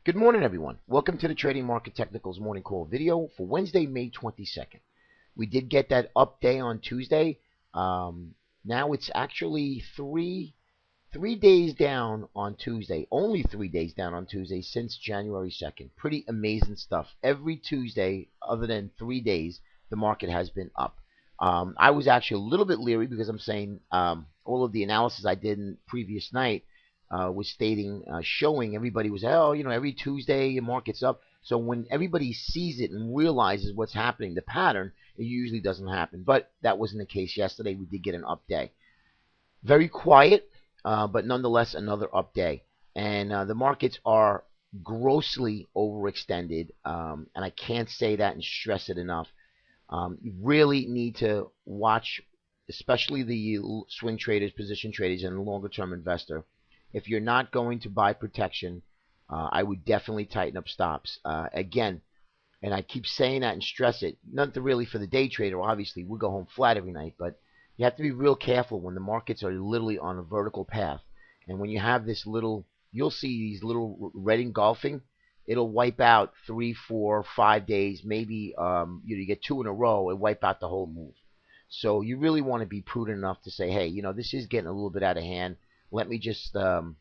Good morning, everyone. Welcome to the Trading Market Technicals morning call video for Wednesday, May 22nd. We did get that up day on Tuesday. Now it's actually three days down on Tuesday. Only 3 days down on Tuesday since January 2nd. Pretty amazing stuff. Every Tuesday, other than 3 days, the market has been up. I was actually a little bit leery because I'm saying all of the analysis I did in previous night was stating, showing everybody was, oh, every Tuesday the market's up. So when everybody sees it and realizes what's happening, the pattern, it usually doesn't happen. But that wasn't the case yesterday. We did get an up day. Very quiet, but nonetheless another up day. And the markets are grossly overextended, and I can't say that and stress it enough. You really need to watch, especially the swing traders, position traders, and the longer term investor. If you're not going to buy protection, I would definitely tighten up stops. Again, and I keep saying that and stress it, not really for the day trader. Obviously, we go home flat every night, but you have to be real careful when the markets are literally on a vertical path. And when you have this little, you'll see these little red engulfing, it'll wipe out 3, 4, 5 days, maybe you get two in a row and wipe out the whole move. So you really want to be prudent enough to say, hey, this is getting a little bit out of hand. Let me just, tighten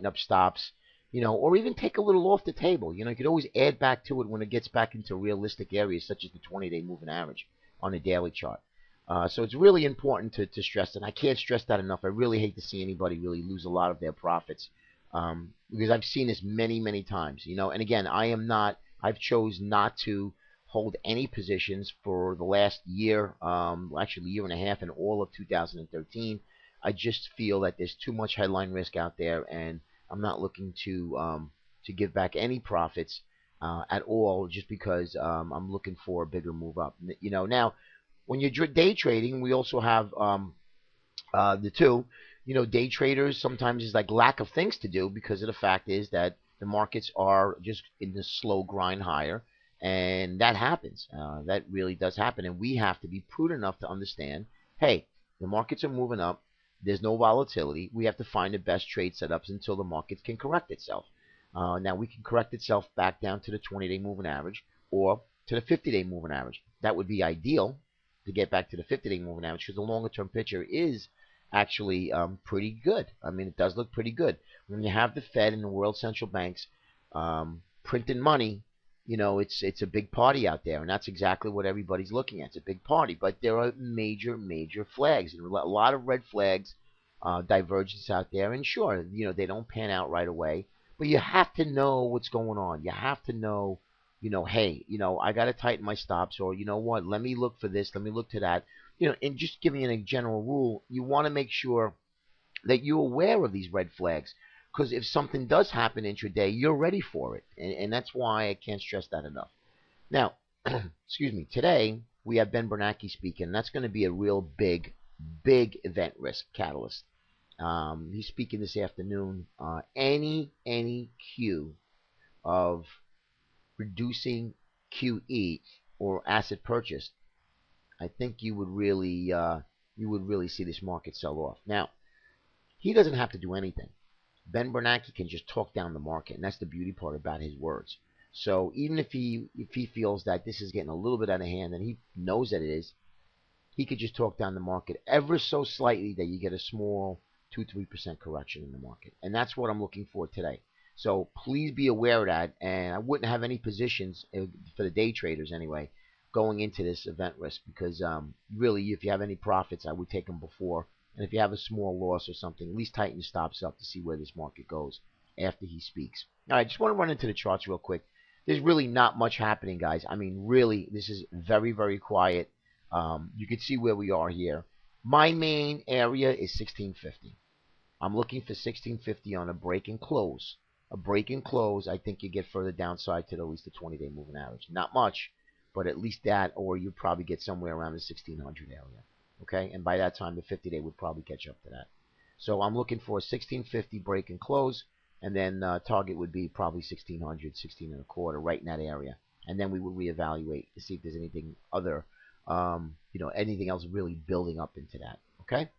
up stops, or even take a little off the table. You could always add back to it when it gets back into realistic areas, such as the 20-day moving average on a daily chart. So it's really important to stress that. And I can't stress that enough. I really hate to see anybody really lose a lot of their profits because I've seen this many, many times. And again, I've chose not to hold any positions for the last year, actually year and a half, and all of 2013. I just feel that there's too much headline risk out there, and I'm not looking to give back any profits at all, just because I'm looking for a bigger move up. Now when you're day trading, we also have the two. Day traders sometimes is like lack of things to do because of the fact is that the markets are just in this slow grind higher, and that happens. That really does happen, and we have to be prudent enough to understand, hey, the markets are moving up. There's no volatility. We have to find the best trade setups until the market can correct itself. Now, we can correct itself back down to the 20-day moving average or to the 50-day moving average. That would be ideal to get back to the 50-day moving average because the longer-term picture is actually pretty good. I mean, it does look pretty good. When you have the Fed and the world central banks printing money, it's a big party out there, and that's exactly what everybody's looking at. It's a big party, but there are major, major flags, and a lot of red flags, divergence out there. And sure, they don't pan out right away, but you have to know what's going on. You have to know, hey, I got to tighten my stops, or what, let me look for this, let me look to that. And just giving you a general rule, you want to make sure that you're aware of these red flags. Because if something does happen intraday, you're ready for it. And that's why I can't stress that enough. Now, excuse me, today we have Ben Bernanke speaking. And that's going to be a real big, big event risk catalyst. He's speaking this afternoon. Any cue of reducing QE or asset purchase, I think you would really see this market sell off. Now, he doesn't have to do anything. Ben Bernanke can just talk down the market, and that's the beauty part about his words. So even if he feels that this is getting a little bit out of hand, and he knows that it is, he could just talk down the market ever so slightly that you get a small 2-3% correction in the market. And that's what I'm looking for today. So please be aware of that, and I wouldn't have any positions for the day traders anyway going into this event risk because really, if you have any profits, I would take them before. And if you have a small loss or something, at least tighten your stops up to see where this market goes after he speaks. All right, just want to run into the charts real quick. There's really not much happening, guys. I mean, really, this is very, very quiet. You can see where we are here. My main area is 1650. I'm looking for 1650 on a break and close. A break and close, I think you get further downside to at least the 20-day moving average. Not much, but at least that, or you probably get somewhere around the 1600 area. Okay, and by that time, the 50-day would probably catch up to that. So I'm looking for a 1650 break and close, and then target would be probably 1600, 16 and a quarter, right in that area. And then we would reevaluate to see if there's anything other, anything else really building up into that. Okay,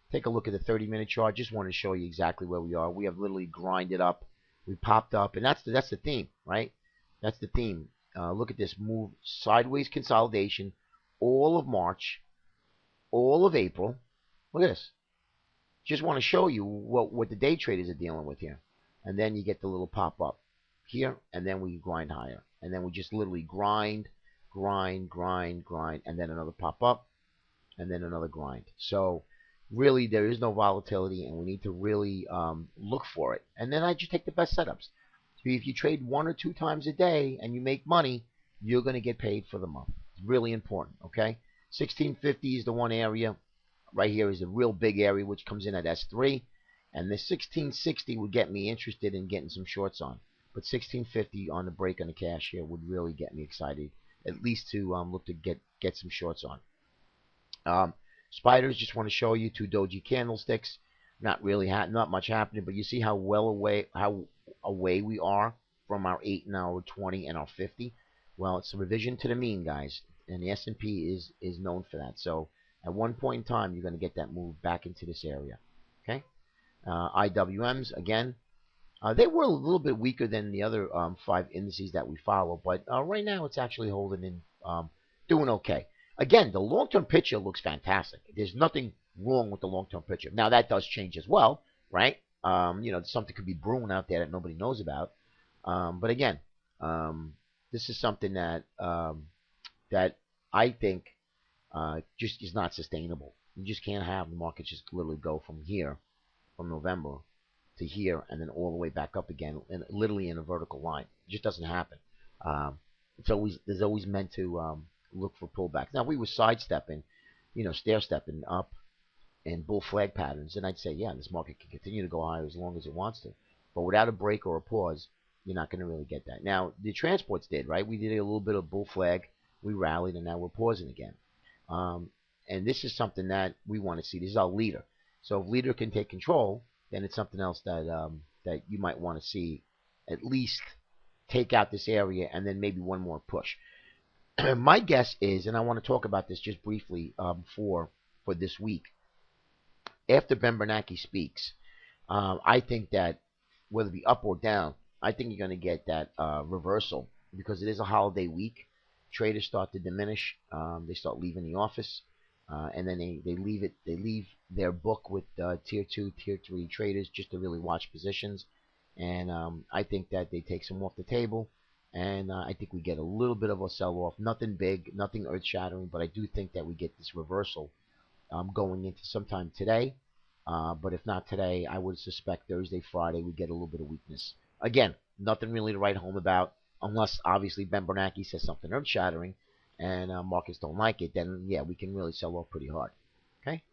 take a look at the 30-minute chart. Just want to show you exactly where we are. We have literally grinded up We popped up, and that's the theme, right? That's the theme. Look at this move, sideways consolidation, all of March, all of April. Look at this. Just want to show you what the day traders are dealing with here, and then you get the little pop up here, and then we grind higher, and then we just literally grind, grind, grind, grind, and then another pop up, and then another grind. So really, there is no volatility, and we need to really look for it. And then I just take the best setups. So if you trade 1 or 2 times a day and you make money, you're going to get paid for the month. It's really important, okay? 1650 is the one area. Right here is a real big area, which comes in at S3. And the 1660 would get me interested in getting some shorts on. But 1650 on the break on the cash here would really get me excited, at least to look to get some shorts on. Spiders, just want to show you 2 doji candlesticks. Not really, not much happening, but you see how away we are from our 8 and our 20 and our 50. Well, it's a revision to the mean, guys, and the S&P is known for that. So at one point in time, you're going to get that move back into this area. Okay, IWMs again. They were a little bit weaker than the other 5 indices that we follow, but right now it's actually holding in, doing okay. Again, the long-term picture looks fantastic. There's nothing wrong with the long-term picture. Now, that does change as well, right? Something could be brewing out there that nobody knows about. But again, this is something that that I think just is not sustainable. You just can't have the market just literally go from here, from November to here, and then all the way back up again, and literally in a vertical line. It just doesn't happen. There's always meant to look for pullbacks. Now, we were sidestepping, stair stepping up in bull flag patterns, and I'd say, yeah, this market can continue to go higher as long as it wants to. But without a break or a pause, you're not going to really get that. Now, the transports did, right? We did a little bit of bull flag. We rallied, and now we're pausing again. And this is something that we want to see. This is our leader. So if leader can take control, then it's something else that that you might want to see at least take out this area and then maybe one more push. My guess is, and I want to talk about this just briefly for this week, after Ben Bernanke speaks, I think that whether it be up or down, I think you're going to get that reversal because it is a holiday week. Traders start to diminish. They start leaving the office, and then they leave their book with tier 2, tier 3 traders just to really watch positions. And I think that they take some off the table. And I think we get a little bit of a sell-off. Nothing big, nothing earth-shattering, but I do think that we get this reversal going into sometime today. But if not today, I would suspect Thursday, Friday, we get a little bit of weakness. Again, nothing really to write home about, unless obviously Ben Bernanke says something earth-shattering and markets don't like it. Then, yeah, we can really sell off pretty hard. Okay?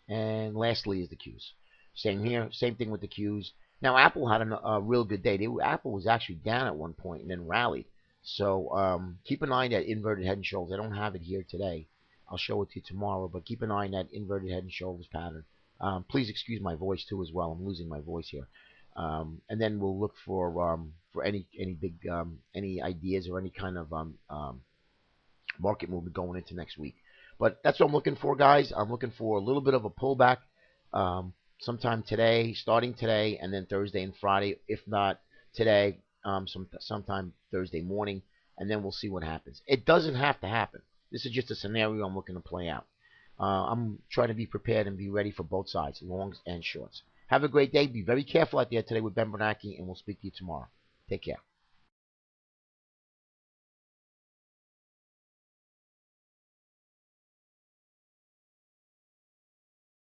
And lastly is the Qs. Same here, same thing with the Qs. Now, Apple had a real good day. Apple was actually down at one point and then rallied. So keep an eye on that inverted head and shoulders. I don't have it here today. I'll show it to you tomorrow. But keep an eye on that inverted head and shoulders pattern. Please excuse my voice too as well. I'm losing my voice here. And then we'll look for any big any ideas or any kind of market movement going into next week. But that's what I'm looking for, guys. I'm looking for a little bit of a pullback. Sometime today, starting today, and then Thursday and Friday. If not today, sometime Thursday morning, and then we'll see what happens. It doesn't have to happen. This is just a scenario I'm looking to play out. I'm trying to be prepared and be ready for both sides, longs and shorts. Have a great day. Be very careful out there today with Ben Bernanke, and we'll speak to you tomorrow. Take care.